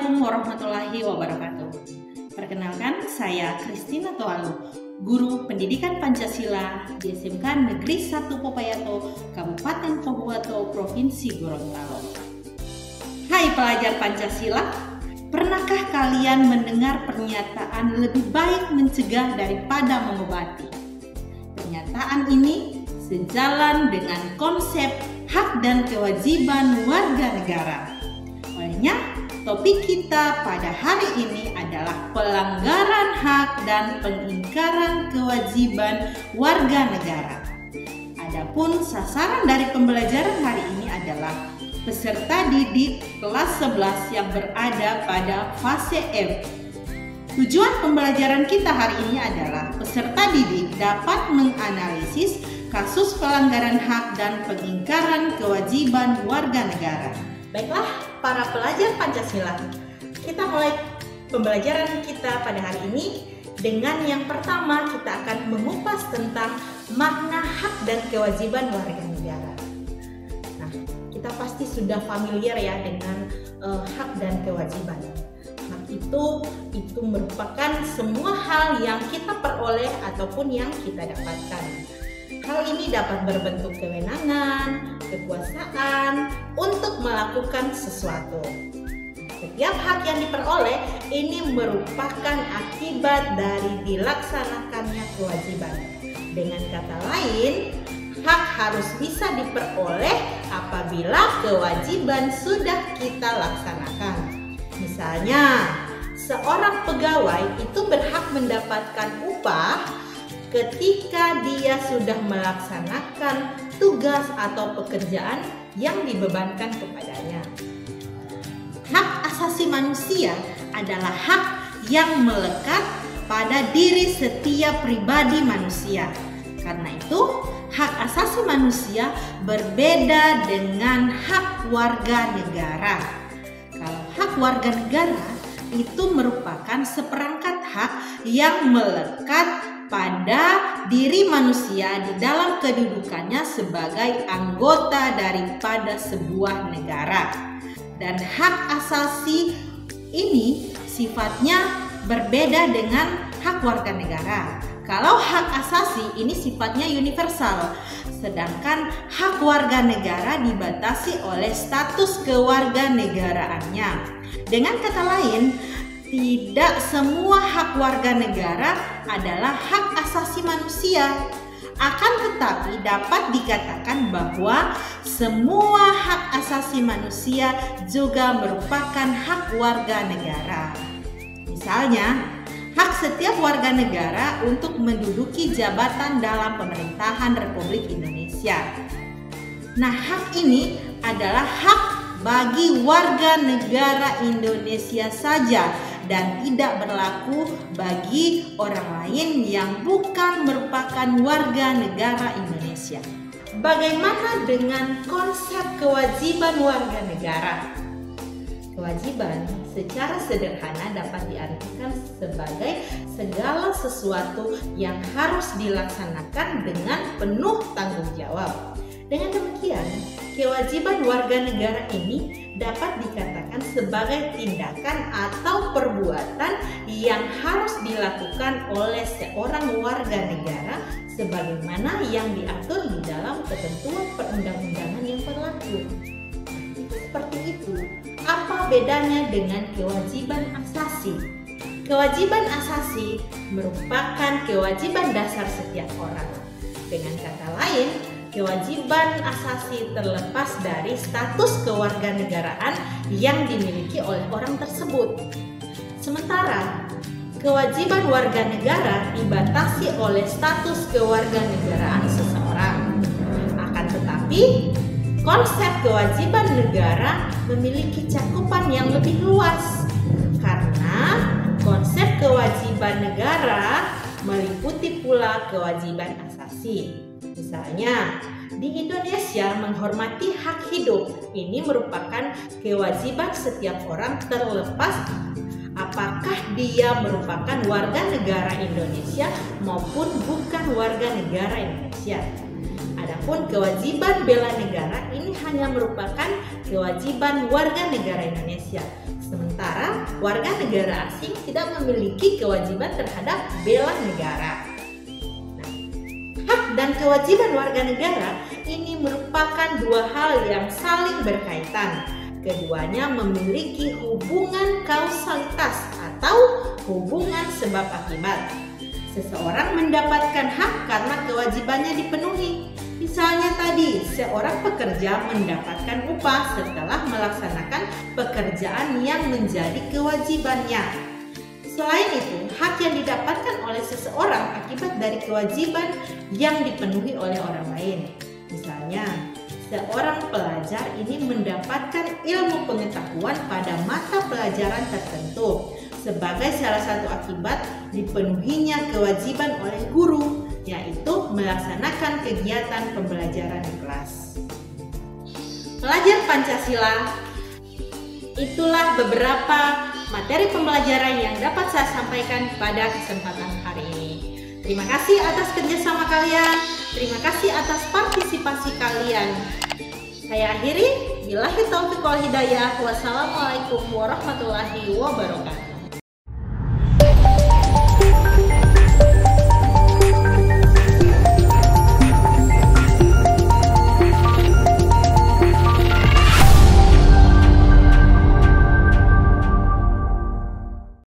Assalamualaikum warahmatullahi wabarakatuh. Perkenalkan, saya Christina Toalu, Guru Pendidikan Pancasila di SMK Negeri 1 Popayato, Kabupaten Pohuwato, Provinsi Gorontalo. Hai pelajar Pancasila, pernahkah kalian mendengar pernyataan lebih baik mencegah daripada mengobati? Pernyataan ini sejalan dengan konsep hak dan kewajiban warga negara. Olehnya, topik kita pada hari ini adalah pelanggaran hak dan pengingkaran kewajiban warga negara. Adapun sasaran dari pembelajaran hari ini adalah peserta didik kelas 11 yang berada pada fase F. Tujuan pembelajaran kita hari ini adalah peserta didik dapat menganalisis kasus pelanggaran hak dan pengingkaran kewajiban warga negara. Baiklah, para pelajar Pancasila, kita mulai pembelajaran kita pada hari ini dengan yang pertama kita akan mengupas tentang makna hak dan kewajiban warga negara. Nah, kita pasti sudah familiar ya dengan hak dan kewajiban. Hak itu merupakan semua hal yang kita peroleh ataupun yang kita dapatkan. Hal ini dapat berbentuk kewenangan, kekuasaan untuk melakukan sesuatu. Setiap hak yang diperoleh ini merupakan akibat dari dilaksanakannya kewajiban. Dengan kata lain, hak harus bisa diperoleh apabila kewajiban sudah kita laksanakan. Misalnya, seorang pegawai itu berhak mendapatkan upah ketika dia sudah melaksanakan tugas atau pekerjaan yang dibebankan kepadanya. Hak asasi manusia adalah hak yang melekat pada diri setiap pribadi manusia. Karena itu, hak asasi manusia berbeda dengan hak warga negara. Kalau hak warga negara itu merupakan seperangkat hak yang melekat pada diri manusia di dalam kedudukannya sebagai anggota daripada sebuah negara. Dan hak asasi ini sifatnya berbeda dengan hak warga negara. Kalau hak asasi ini sifatnya universal, sedangkan hak warga negara dibatasi oleh status kewarganegaraannya. Dengan kata lain, tidak semua hak warga negara adalah hak asasi manusia. Akan tetapi dapat dikatakan bahwa semua hak asasi manusia juga merupakan hak warga negara. Misalnya, hak setiap warga negara untuk menduduki jabatan dalam pemerintahan Republik Indonesia. Nah, hak ini adalah hak bagi warga negara Indonesia saja dan tidak berlaku bagi orang lain yang bukan merupakan warga negara Indonesia. Bagaimana dengan konsep kewajiban warga negara? Kewajiban secara sederhana dapat diartikan sebagai segala sesuatu yang harus dilaksanakan dengan penuh tanggung jawab. Dengan demikian, kewajiban warga negara ini dapat dikatakan sebagai tindakan atau perbuatan yang harus dilakukan oleh seorang warga negara sebagaimana yang diatur di dalam ketentuan perundang-undangan yang berlaku. Seperti itu. Apa bedanya dengan kewajiban asasi? Kewajiban asasi merupakan kewajiban dasar setiap orang. Dengan kata lain, kewajiban asasi terlepas dari status kewarganegaraan yang dimiliki oleh orang tersebut. Sementara, kewajiban warga negara dibatasi oleh status kewarganegaraan seseorang. Akan tetapi, konsep kewajiban negara memiliki cakupan yang lebih luas karena konsep kewajiban negara meliputi pula kewajiban asasi. Misalnya, di Indonesia menghormati hak hidup ini merupakan kewajiban setiap orang terlepas apakah dia merupakan warga negara Indonesia maupun bukan warga negara Indonesia. Adapun kewajiban bela negara ini hanya merupakan kewajiban warga negara Indonesia. Sementara warga negara asing tidak memiliki kewajiban terhadap bela negara. Nah, hak dan kewajiban warga negara ini merupakan dua hal yang saling berkaitan. Keduanya memiliki hubungan kausalitas atau hubungan sebab akibat. Seseorang mendapatkan hak karena kewajibannya dipenuhi. Misalnya tadi, seorang pekerja mendapatkan upah setelah melaksanakan pekerjaan yang menjadi kewajibannya. Selain itu, hak yang didapatkan oleh seseorang akibat dari kewajiban yang dipenuhi oleh orang lain. Misalnya, seorang pelajar ini mendapatkan ilmu pengetahuan pada mata pelajaran tertentu sebagai salah satu akibat dipenuhinya kewajiban oleh guru, yaitu melaksanakan kegiatan pembelajaran di kelas. Pelajar Pancasila, itulah beberapa materi pembelajaran yang dapat saya sampaikan pada kesempatan hari ini. Terima kasih atas kerjasama kalian, terima kasih atas partisipasi kalian. Saya akhiri, billahi taufiq wal hidayah. Wassalamualaikum warahmatullahi wabarakatuh.